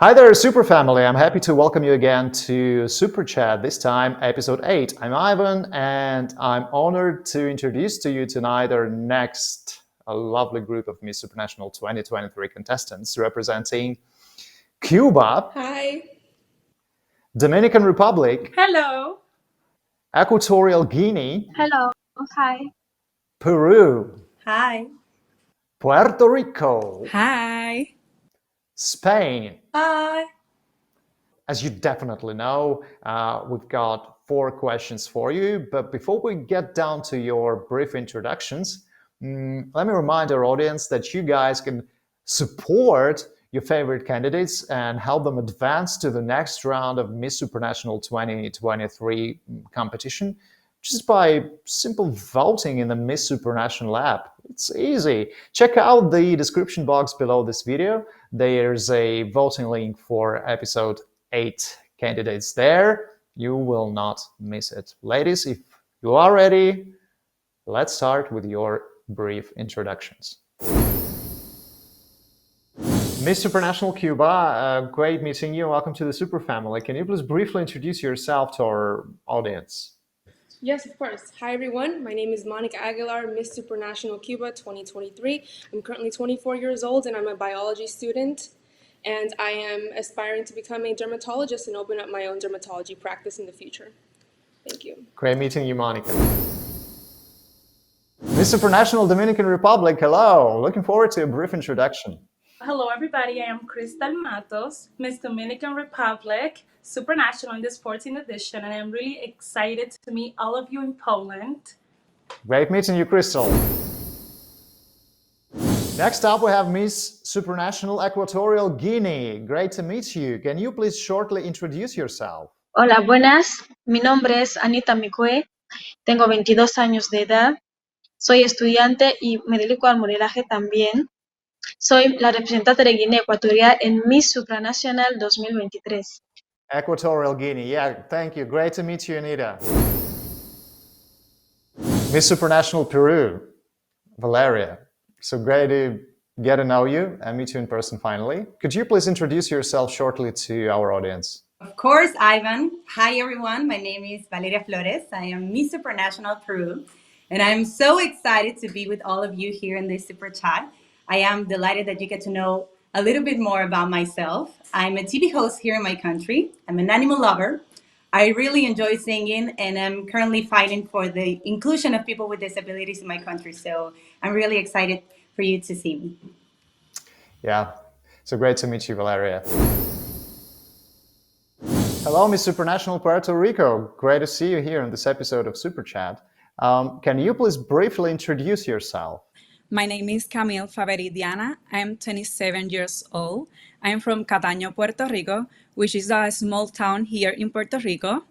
Hi there, Super Family. I'm happy to welcome you again to Super Chat, this time episode 8. I'm Ivan, and I'm honored to introduce to you tonight our next a lovely group of Miss Supranational 2023 contestants representing Cuba, Hi. Dominican Republic, Hello. Equatorial Guinea, Hello. Hi. Peru, Hi. Puerto Rico, Hi. Spain. Hi. As you definitely know, we've got 4 questions for you. But before we get down to your brief introductions, let me remind our audience that you guys can support your favorite candidates and help them advance to the next round of Miss Supranational 2023 competition just by simple voting in the Miss Supranational app. It's easy. Check out the description box below this video. There's a voting link for episode 8 candidates there. You will not miss it. Ladies, if you are ready, let's start with your brief introductions. Miss Supranational Cuba, great meeting you. Welcome to the Super Family. Can you please briefly introduce yourself to our audience? Yes, of course. Hi, everyone. My name is Monica Aguilar, Miss Supranational Cuba 2023. I'm currently 24 years old, and I'm a biology student. And I am aspiring to become a dermatologist and open up my own dermatology practice in the future. Thank you. Great meeting you, Monica. Miss Supranational Dominican Republic, hello. Looking forward to a brief introduction. Hello, everybody. I am Crystal Matos, Miss Dominican Republic, Supranational in the 14th edition, and I'm really excited to meet all of you in Poland. Great meeting you, Crystal. Next up, we have Miss Supranational Equatorial Guinea. Great to meet you. Can you please shortly introduce yourself? Hola, buenas. Mi nombre es Anita Micue. Tengo 22 años de edad. Soy estudiante y me dedico al modelaje también. Soy la representante de Guinea Ecuatorial en Miss Supranational 2023. Equatorial Guinea. Yeah, thank you. Great to meet you, Anita. Miss Supranational Peru, Valeria. So great to get to know you and meet you in person finally. Could you please introduce yourself shortly to our audience? Of course, Ivan. Hi, everyone. My name is Valeria Flores. I am Miss Supranational Peru, and I'm so excited to be with all of you here in this super chat. I am delighted that you get to know a little bit more about myself. I'm a TV host here in my country. I'm an animal lover. I really enjoy singing, and I'm currently fighting for the inclusion of people with disabilities in my country. So I'm really excited for you to see me. Yeah, so great to meet you, Valeria. Hello, Miss Supranational Puerto Rico. Great to see you here in this episode of Super Chat. Can you please briefly introduce yourself? My name is Camille Faveridiana. I'm 27 years old. I'm from Cataño, Puerto Rico, which is a small town here in Puerto Rico.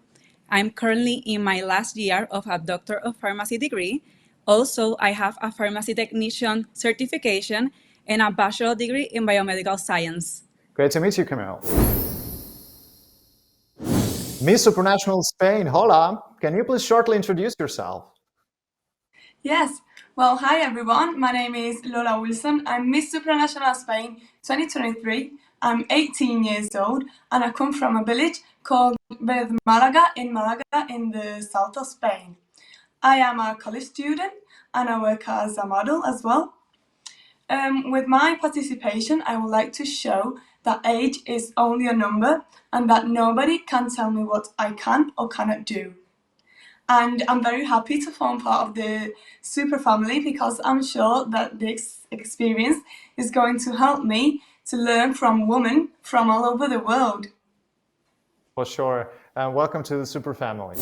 I'm currently in my last year of a Doctor of Pharmacy degree. Also, I have a pharmacy technician certification and a bachelor degree in biomedical science. Great to meet you, Camille. Miss Supranational Spain, hola. Can you please shortly introduce yourself? Yes. Well, hi everyone. My name is Lola Wilson. I'm Miss Supranational Spain 2023. I'm 18 years old and I come from a village called Malaga in the south of Spain. I am a college student and I work as a model as well. With my participation, I would like to show that age is only a number and that nobody can tell me what I can or cannot do. And I'm very happy to form part of the Super family because I'm sure that this experience is going to help me to learn from women from all over the world. For sure. Welcome to the Super family.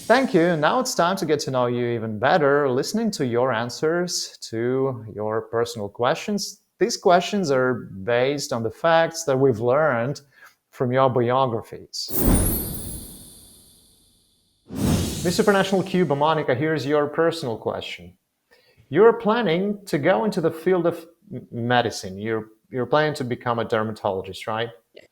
Thank you. Now it's time to get to know you even better, listening to your answers to your personal questions. These questions are based on the facts that we've learned from your biographies. Miss Supranational Cuba, Monica, here's your personal question. You're planning to go into the field of medicine. You're planning to become a dermatologist, right? Yeah.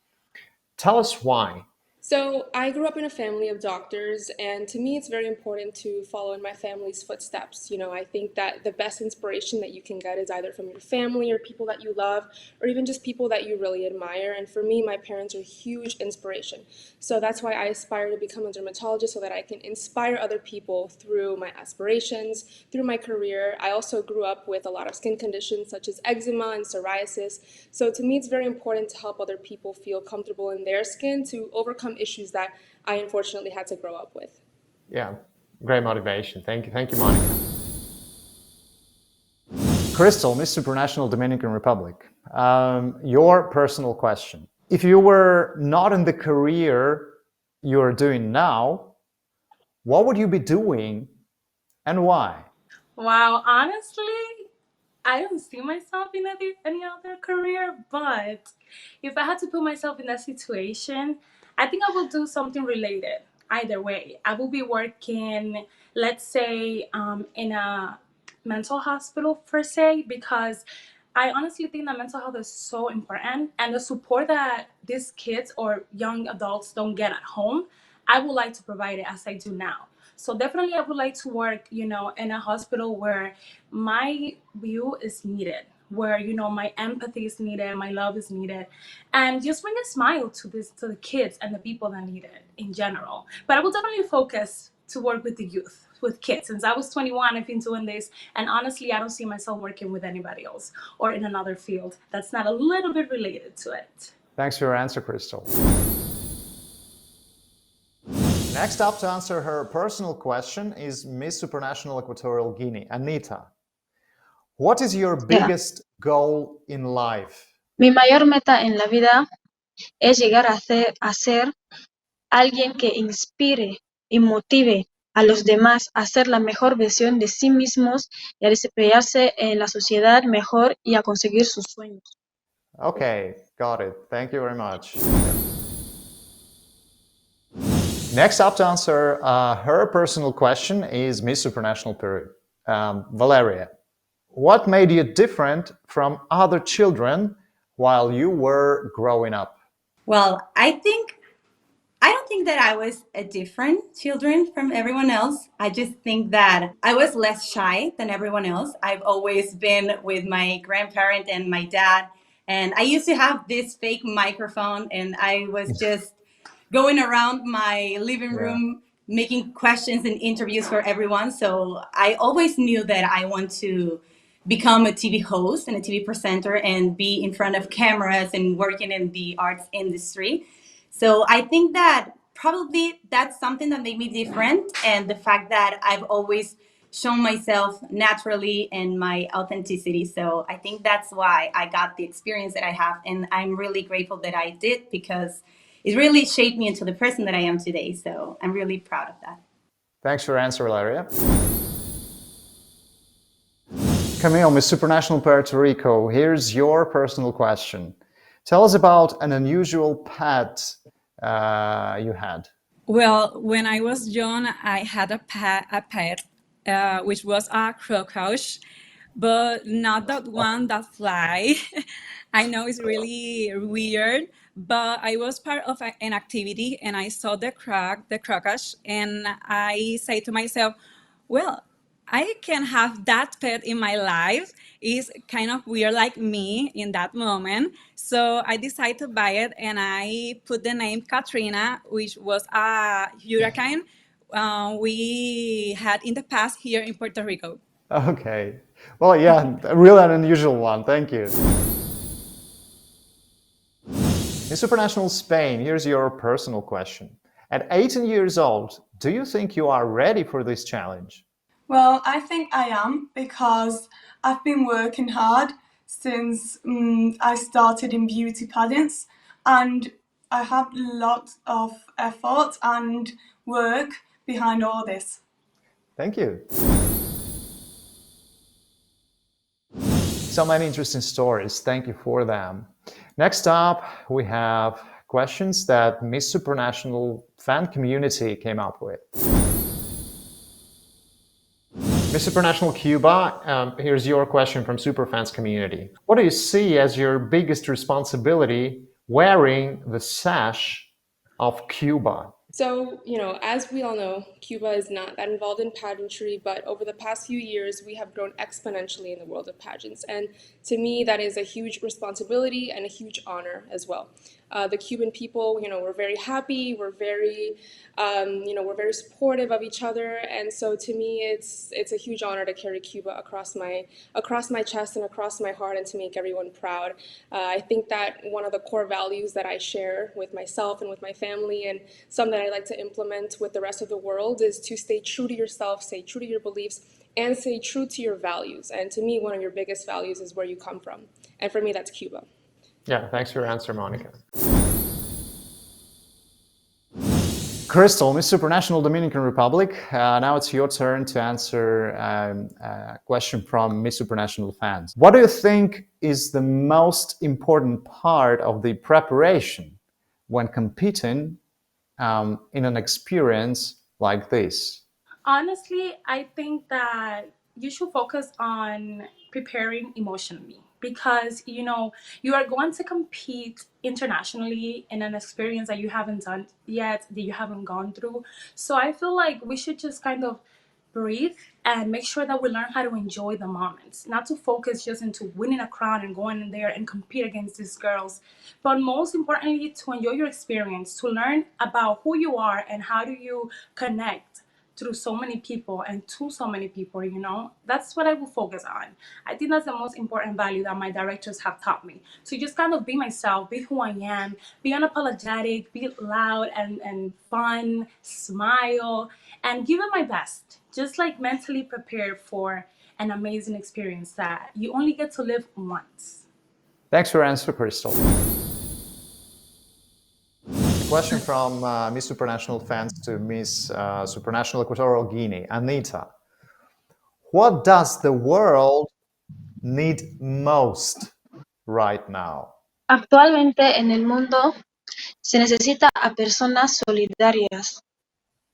Tell us why. So I grew up in a family of doctors, and to me, it's very important to follow in my family's footsteps. I think that the best inspiration that you can get is either from your family or people that you love, or even just people that you really admire. And for me, my parents are a huge inspiration. So that's why I aspire to become a dermatologist so that I can inspire other people through my aspirations, through my career. I also grew up with a lot of skin conditions such as eczema and psoriasis. So to me, it's very important to help other people feel comfortable in their skin to overcome issues that I unfortunately had to grow up with. Yeah, great motivation. Thank you, Monica. Crystal, Miss Supranational Dominican Republic, your personal question. If you were not in the career you're doing now, what would you be doing and why? Wow, honestly, I don't see myself in any other career, but if I had to put myself in that situation, I think I will do something related. Either way, I will be working, let's say, in a mental hospital per se, because I honestly think that mental health is so important, and the support that these kids or young adults don't get at home, I would like to provide it as I do now. So definitely, I would like to work, in a hospital where my view is needed, where my empathy is needed, my love is needed, and just bring a smile to the kids and the people that need it in general. But I will definitely focus to work with the youth, with kids. Since I was 21, I've been doing this, and honestly, I don't see myself working with anybody else or in another field that's not a little bit related to it. Thanks for your answer, Crystal. Next up to answer her personal question is Miss Supranational Equatorial Guinea, Anita. What is your biggest goal in life? Mi mayor meta en la vida es llegar a ser alguien que inspire y motive a los demás a ser la mejor versión de sí mismos y a desempeñarse en la sociedad mejor y a conseguir sus sueños. Okay, got it. Thank you very much. Next up to answer her personal question is Miss Supranational Peru, Valeria. What made you different from other children while you were growing up? Well, I don't think that I was a different children from everyone else. I just think that I was less shy than everyone else. I've always been with my grandparent and my dad, and I used to have this fake microphone, and I was just going around my living room making questions and interviews for everyone. So I always knew that I want to become a TV host and a TV presenter and be in front of cameras and working in the arts industry. So I think that probably that's something that made me different, and the fact that I've always shown myself naturally and my authenticity. So I think that's why I got the experience that I have, and I'm really grateful that I did, because it really shaped me into the person that I am today. So I'm really proud of that. Thanks for your answer, Valeria. Camille, Miss Supranational Puerto Rico, here's your personal question. Tell us about an unusual pet you had. Well, when I was young, I had a pet which was a crocodile, but not that one that fly. I know it's really weird, but I was part of an activity and I saw the crocodile, and I say to myself, well, I can have that pet in my life. It's kind of weird like me in that moment. So I decided to buy it, and I put the name Katrina, which was a hurricane we had in the past here in Puerto Rico. Okay. Well, yeah, a real and unusual one. Thank you. In Supranational Spain, here's your personal question. At 18 years old, do you think you are ready for this challenge? Well, I think I am, because I've been working hard since I started in beauty pageants, and I have lots of effort and work behind all this. Thank you. So many interesting stories. Thank you for them. Next up, we have questions that Miss Supranational fan community came up with. Miss Supranational Cuba, here's your question from Superfans community. What do you see as your biggest responsibility wearing the sash of Cuba? So, as we all know, Cuba is not that involved in pageantry, but over the past few years, we have grown exponentially in the world of pageants. And to me, that is a huge responsibility and a huge honor as well. The Cuban people, we're very happy, we're very supportive of each other. And so to me, it's a huge honor to carry Cuba across my chest and across my heart and to make everyone proud. I think that one of the core values that I share with myself and with my family, and some that I like to implement with the rest of the world, is to stay true to yourself, stay true to your beliefs, and stay true to your values. And to me, one of your biggest values is where you come from. And for me, that's Cuba. Yeah, thanks for your answer, Monica. Crystal, Miss Supranational Dominican Republic. Now it's your turn to answer a question from Miss Supranational fans. What do you think is the most important part of the preparation when competing in an experience like this? Honestly, I think that you should focus on preparing emotionally because you are going to compete internationally in an experience that you haven't done yet, that you haven't gone through. So I feel like we should just kind of breathe and make sure that we learn how to enjoy the moments, not to focus just into winning a crown and going in there and compete against these girls, but most importantly to enjoy your experience, to learn about who you are and how do you connect through so many people and to so many people. That's what I will focus on. I think that's the most important value that my directors have taught me, to just kind of be myself, be who I am, be unapologetic, be loud and fun, smile, and give it my best, just like mentally prepare for an amazing experience that you only get to live once. Thanks for your answer, Crystal. A question from Miss Supranational fans to Miss Supranational Equatorial Guinea, Anita. What does the world need most right now? Actualmente en el mundo se necesita a personas solidarias,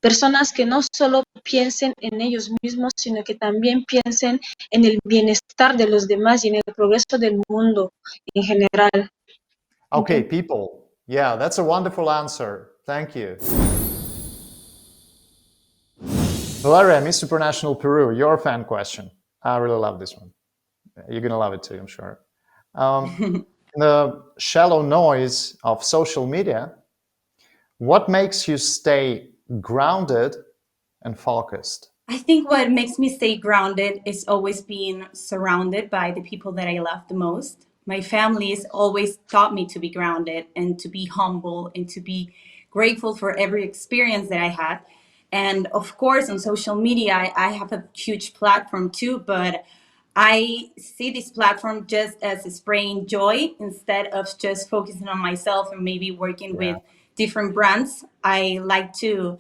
personas que no solo piensen en ellos mismos, sino que también piensen en el bienestar de los demás y en el progreso del mundo en general. Okay, people. Yeah, that's a wonderful answer. Thank you. Valeria, Miss Supranational Peru, your fan question. I really love this one. You're going to love it too, I'm sure. The shallow noise of social media, what makes you stay grounded and focused? I think what makes me stay grounded is always being surrounded by the people that I love the most. My family has always taught me to be grounded and to be humble and to be grateful for every experience that I had. And of course, on social media, I have a huge platform too, but I see this platform just as spraying joy instead of just focusing on myself and maybe working with different brands. I like to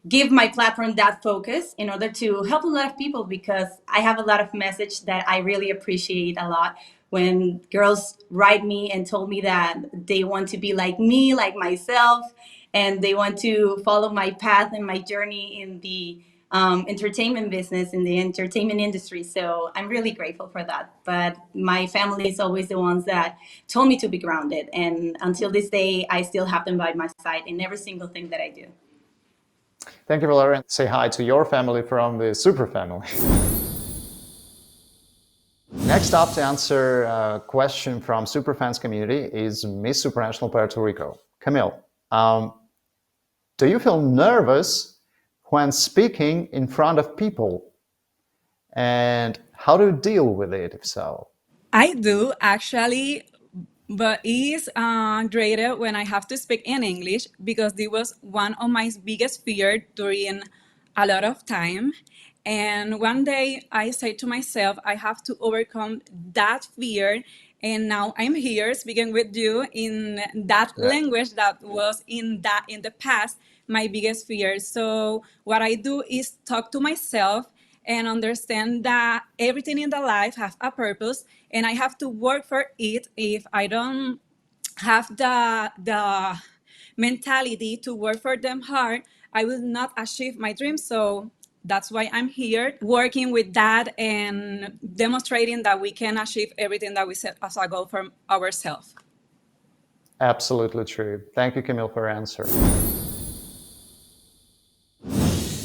give my platform that focus in order to help a lot of people, because I have a lot of message that I really appreciate a lot when girls write me and told me that they want to be like me, like myself, and they want to follow my path and my journey in the entertainment business, in the entertainment industry. So I'm really grateful for that. But my family is always the ones that told me to be grounded. And until this day, I still have them by my side in every single thing that I do. Thank you, Valeria. Say hi to your family from the Supra family. Next up to answer a question from Superfans community is Miss Supranational Puerto Rico. Camille, do you feel nervous when speaking in front of people? And how do you deal with it, if so? I do actually, but it's greater when I have to speak in English because this was one of my biggest fears during a lot of time. And one day I said to myself, I have to overcome that fear. And now I'm here speaking with you in that language that was in the past my biggest fear. So what I do is talk to myself and understand that everything in the life has a purpose and I have to work for it. If I don't have the mentality to work for them hard, I will not achieve my dreams. So that's why I'm here working with that and demonstrating that we can achieve everything that we set as a goal for ourselves. Absolutely true. Thank you, Camille, for your answer.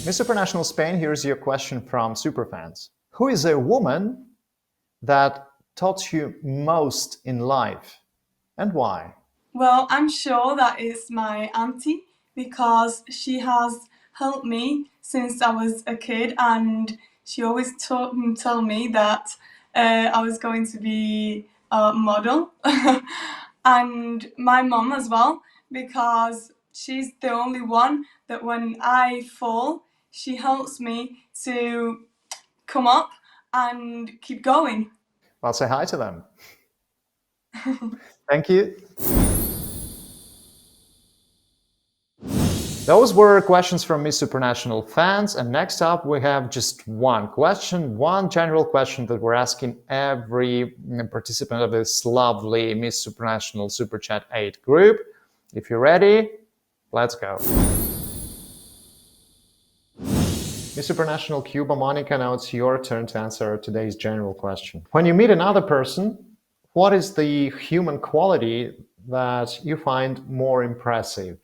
Miss Supranational Spain, here's your question from Superfans. Who is a woman that taught you most in life and why? Well, I'm sure that is my auntie because she has helped me since I was a kid, and she always tell me that I was going to be a model. And my mom as well, because she's the only one that when I fall, she helps me to come up and keep going. Well, say hi to them. Thank you. Those were questions from Miss Supranational fans, and next up we have just one question, one general question that we're asking every participant of this lovely Miss Supranational Super Chat 8 group. If you're ready, let's go. Miss Supranational Cuba, Monica, now it's your turn to answer today's general question. When you meet another person, what is the human quality that you find more impressive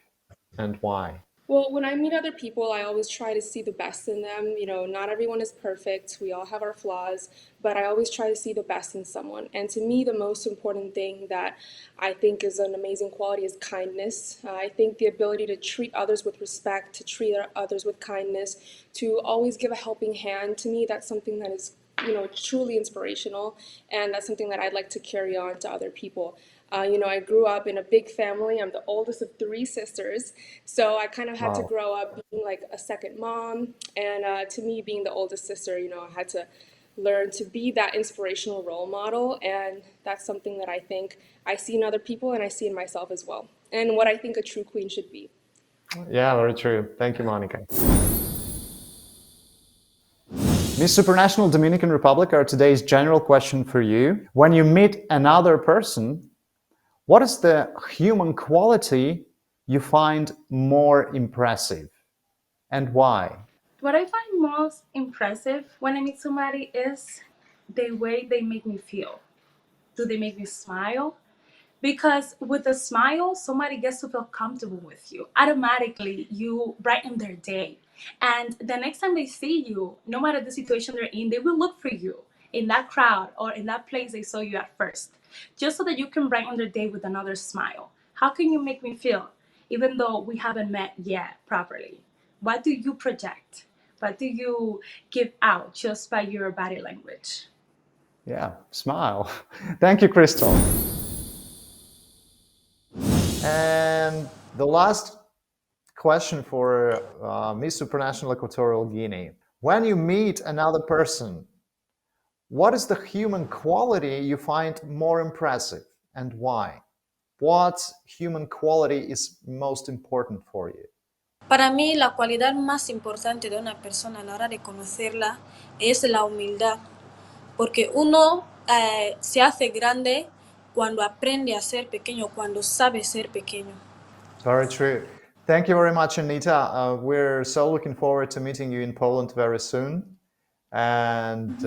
and why? Well, when I meet other people, I always try to see the best in them. You know, not everyone is perfect. We all have our flaws, but I always try to see the best in someone. And to me, the most important thing that I think is an amazing quality is kindness. I think the ability to treat others with respect, to treat others with kindness, to always give a helping hand, to me, that's something that is, you know, truly inspirational, and that's something that I'd like to carry on to other people. You know, I grew up in a big family. I'm the oldest of 3 sisters, so I kind of had to Wow. grow up being like a second mom. And to me, being the oldest sister, you know, I had to learn to be that inspirational role model, and that's something that I think I see in other people and I see in myself as well, and what I think a true queen should be. Yeah, very true. Thank you, Monica. Miss Supranational Dominican Republic, our today's general question for you. When you meet another person, what is the human quality you find more impressive and why? What I find most impressive when I meet somebody is the way they make me feel. Do they make me smile? Because with a smile, somebody gets to feel comfortable with you. Automatically, you brighten their day. And the next time they see you, no matter the situation they're in, they will look for you in that crowd or in that place they saw you at first, just so that you can brighten their day with another smile. How can you make me feel, even though we haven't met yet properly? What do you project? What do you give out just by your body language? Yeah, smile. Thank you, Crystal. And the last question for Miss Supranational Equatorial Guinea. When you meet another person, what is the human quality you find more impressive and why? What human quality is most important for you? Para mí, la cualidad más importante de una persona a la hora de conocerla es la humildad, porque uno se hace grande cuando aprende a ser pequeño, cuando sabe ser pequeño. Very true. Thank you very much, Anita. We're so looking forward to meeting you in Poland very soon. And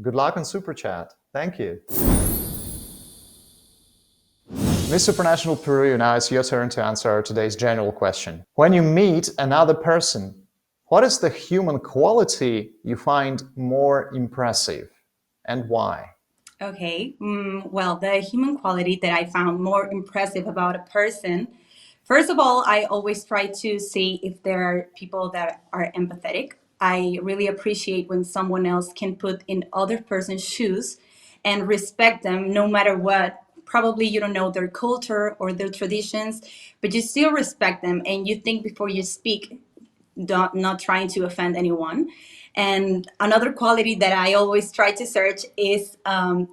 good luck on Super Chat. Thank you. Miss Supranational Peru, now it's your turn to answer today's general question. When you meet another person, what is the human quality you find more impressive and why? Okay, well, the human quality that I found more impressive about a person, first of all, I always try to see if there are people that are empathetic. I really appreciate when someone else can put in other person's shoes and respect them no matter what. Probably you don't know their culture or their traditions, but you still respect them and you think before you speak, not trying to offend anyone. And another quality that I always try to search is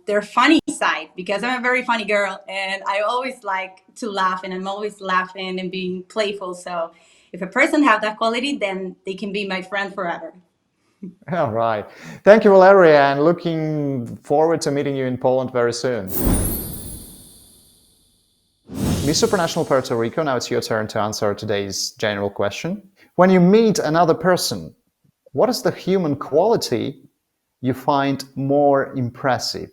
their funny side, because I'm a very funny girl and I always like to laugh and I'm always laughing and being playful. So if a person have that quality, then they can be my friend forever. All right. Thank you, Valeria, and looking forward to meeting you in Poland very soon. Miss Supranational Puerto Rico, now it's your turn to answer today's general question. When you meet another person, what is the human quality you find more impressive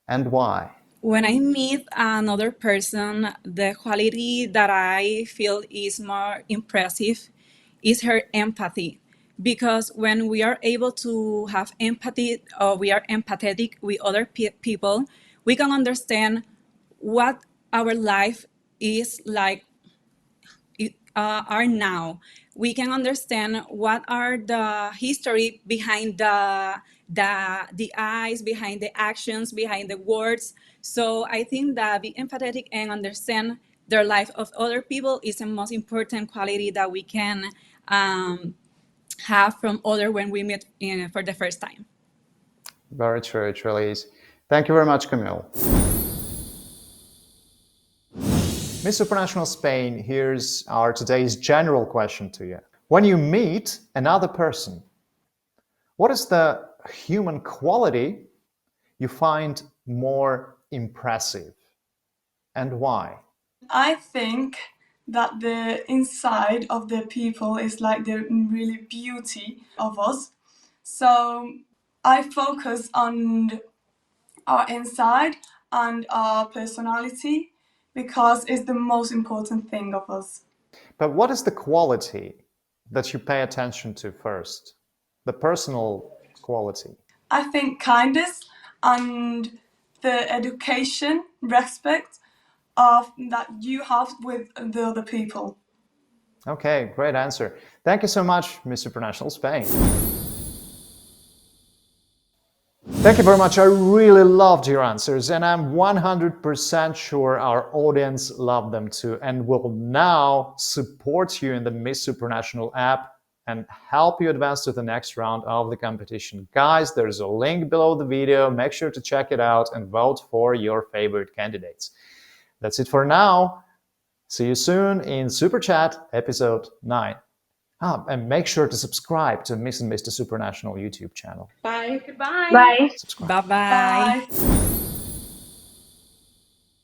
and why? When I meet another person, the quality that I feel is more impressive is her empathy. Because when we are able to have empathy, or we are empathetic with other people, we can understand what our life is like are now. We can understand what are the history behind the eyes, behind the actions, behind the words. So I think that be empathetic and understand the life of other people is the most important quality that we can have from other when we meet for the first time. Very true, it really is. Thank you very much, Camille. Miss Supranational Spain, here's our today's general question to you. When you meet another person, what is the human quality you find more impressive, and why? I think that the inside of the people is like the really beauty of us. So I focus on our inside and our personality because it's the most important thing of us. But what is the quality that you pay attention to first? The personal quality. I think kindness and the education, respect of that you have with the other people. Okay, great answer. Thank you so much, Miss Supranational Spain. Thank you very much. I really loved your answers, and I'm 100% sure our audience loved them too, and will now support you in the Miss Supranational app and help you advance to the next round of the competition. Guys, there's a link below the video. Make sure to check it out and vote for your favorite candidates. That's it for now. See you soon in Super Chat episode 9. And make sure to subscribe to Miss and Mr. Supranational YouTube channel. Bye. Goodbye. Bye. Subscribe. Bye-bye. Bye.